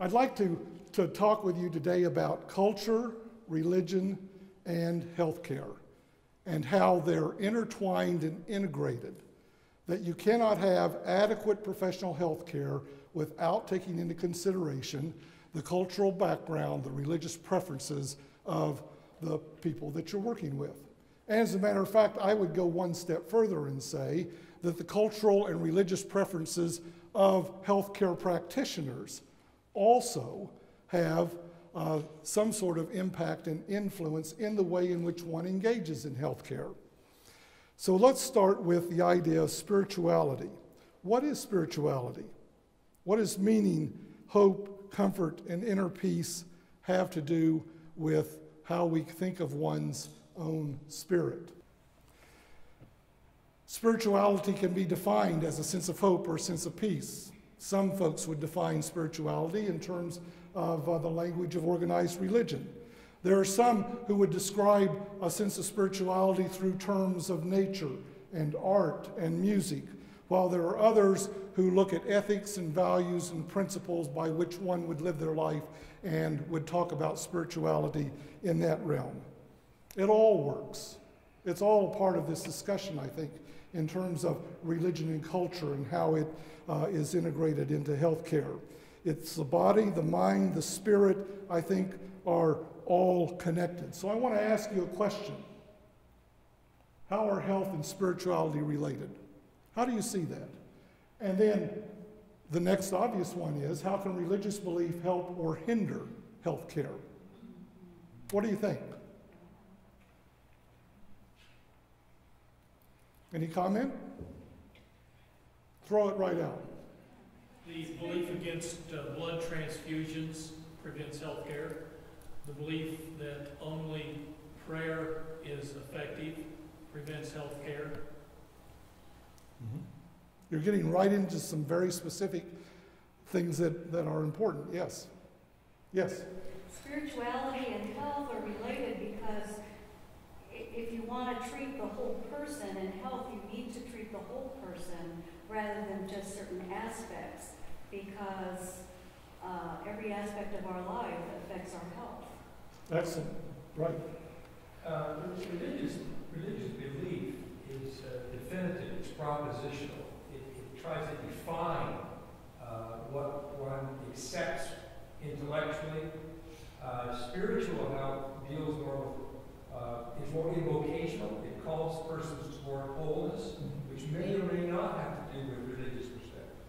I'd like to talk with you today about culture, religion, and healthcare, and how they're intertwined and integrated, that you cannot have adequate professional health care without taking into consideration the cultural background, the religious preferences of the people that you're working with. And as a matter of fact, I would go one step further and say that the cultural and religious preferences of healthcare practitioners also have some sort of impact and influence in the way in which one engages in healthcare. So let's start with the idea of spirituality. What is spirituality? What does meaning, hope, comfort, and inner peace have to do with how we think of one's own spirit? Spirituality can be defined as a sense of hope or a sense of peace. Some folks would define spirituality in terms of the language of organized religion. There are some who would describe a sense of spirituality through terms of nature and art and music, while there are others who look at ethics and values and principles by which one would live their life and would talk about spirituality in that realm. It all works. It's all a part of this discussion, I think, in terms of religion and culture and how it is integrated into healthcare. It's the body, the mind, the spirit, I think, are all connected. So I want to ask you a question. How are health and spirituality related? How do you see that? And then the next obvious one is, how can religious belief help or hinder health care? What do you think? Any comment? Throw it right out. The belief against blood transfusions prevents health care. The belief that only prayer is effective prevents health care. Mm-hmm. You're getting right into some very specific things that are important. Yes. Yes. Spirituality and health are related because if you want to treat the whole person in health, you need to treat the whole person rather than just certain aspects, because every aspect of our life affects our health. Excellent. Right. Religious belief is definitive, it's propositional. It tries to define what one accepts intellectually. Spiritual health deals more with, is more invocational. It calls persons toward wholeness, which may or may not have to do with religious perspective.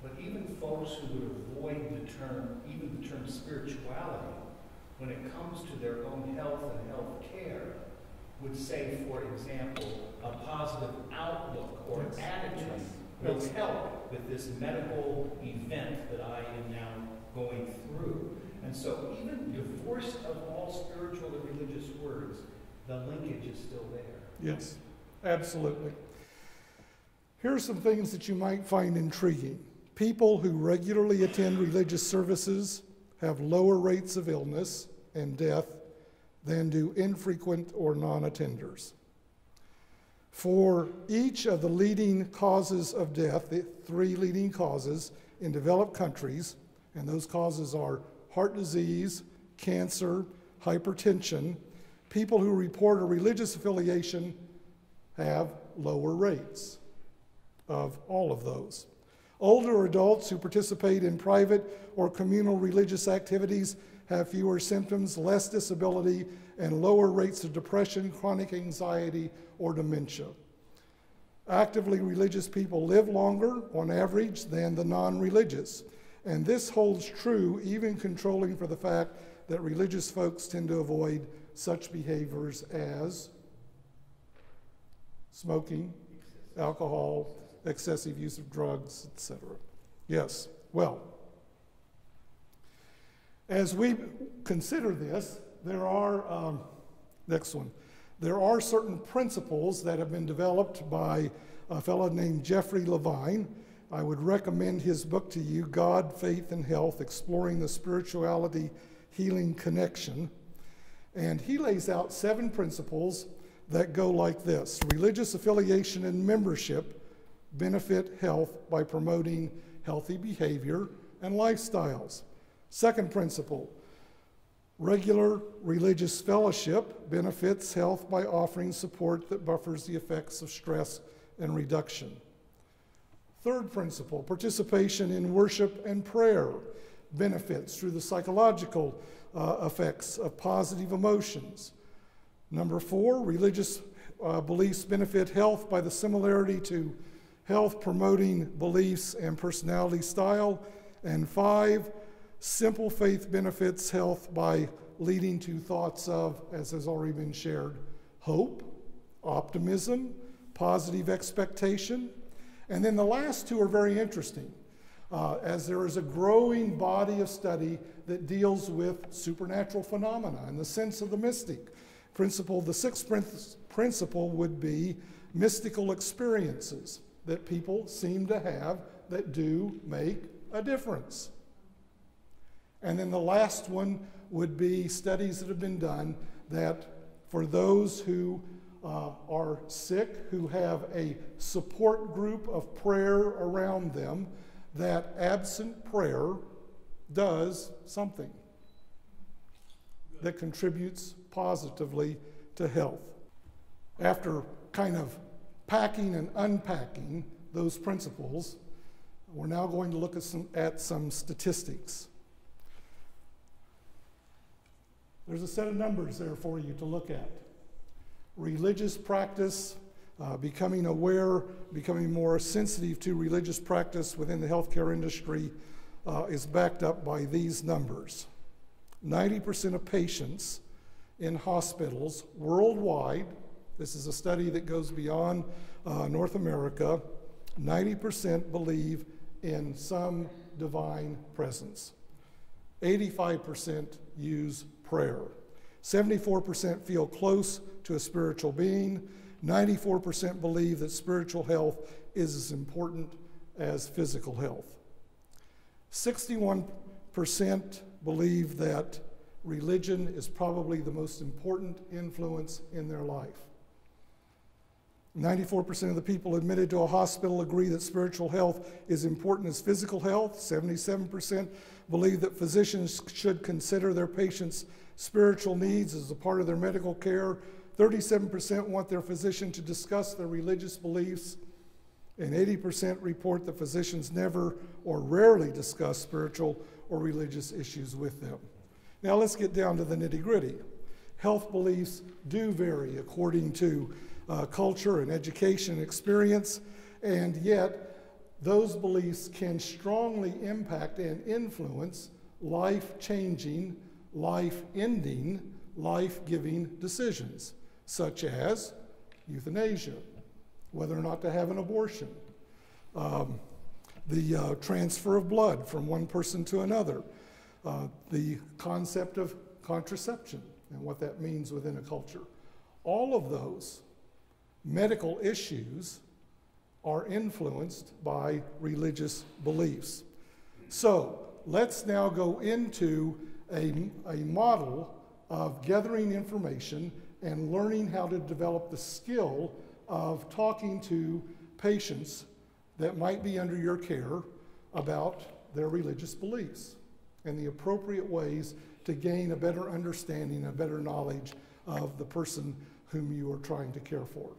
But even folks who would avoid the term, even the term spirituality, when it comes to their own health and health care, would say, for example, a positive outlook or attitude will help with this medical event that I am now going through. And so even divorced of all spiritual and religious words, the linkage is still there. Yes, absolutely. Here are some things that you might find intriguing. People who regularly attend religious services have lower rates of illness and death than do infrequent or non-attenders. For each of the leading causes of death, the 3 leading causes in developed countries, and those causes are heart disease, cancer, hypertension, people who report a religious affiliation have lower rates of all of those. Older adults who participate in private or communal religious activities have fewer symptoms, less disability, and lower rates of depression, chronic anxiety, or dementia. Actively religious people live longer, on average, than the non-religious. And this holds true even controlling for the fact that religious folks tend to avoid such behaviors as smoking, alcohol, excessive use of drugs, etc. Yes, well, as we consider this, there are, next one, there are certain principles that have been developed by a fellow named Jeffrey Levine. I would recommend his book to you, God, Faith, and Health, Exploring the Spirituality Healing Connection. And he lays out 7 principles that go like this. Religious affiliation and membership benefit health by promoting healthy behavior and lifestyles. Second principle, regular religious fellowship benefits health by offering support that buffers the effects of stress and reduction. Third principle, participation in worship and prayer benefits through the psychological effects of positive emotions. Number 4, religious beliefs benefit health by the similarity to health-promoting beliefs and personality style. And 5, simple faith benefits health by leading to thoughts of, as has already been shared, hope, optimism, positive expectation. And then the last 2 are very interesting, as there is a growing body of study that deals with supernatural phenomena in the sense of the mystic. The 6th principle would be mystical experiences that people seem to have that do make a difference. And then the last one would be studies that have been done that for those who are sick, who have a support group of prayer around them, that absent prayer does something that contributes positively to health. After kind of packing and unpacking those principles, we're now going to look at some statistics. There's a set of numbers there for you to look at. Religious practice, becoming aware, becoming more sensitive to religious practice within the healthcare industry is backed up by these numbers. 90% of patients in hospitals worldwide, this is a study that goes beyond North America, 90% believe in some divine presence. 85% use prayer. 74% feel close to a spiritual being. 94% believe that spiritual health is as important as physical health. 61% believe that religion is probably the most important influence in their life. 94% of the people admitted to a hospital agree that spiritual health is important as physical health. 77% believe that physicians should consider their patients' spiritual needs as a part of their medical care. 37% want their physician to discuss their religious beliefs. And 80% report that physicians never or rarely discuss spiritual or religious issues with them. Now let's get down to the nitty-gritty. Health beliefs do vary according to culture and education and experience, and yet those beliefs can strongly impact and influence life-changing, life-ending, life-giving decisions, such as euthanasia, whether or not to have an abortion, the transfer of blood from one person to another, the concept of contraception and what that means within a culture. All of those medical issues are influenced by religious beliefs. So let's now go into a model of gathering information and learning how to develop the skill of talking to patients that might be under your care about their religious beliefs and the appropriate ways to gain a better understanding, a better knowledge of the person whom you are trying to care for.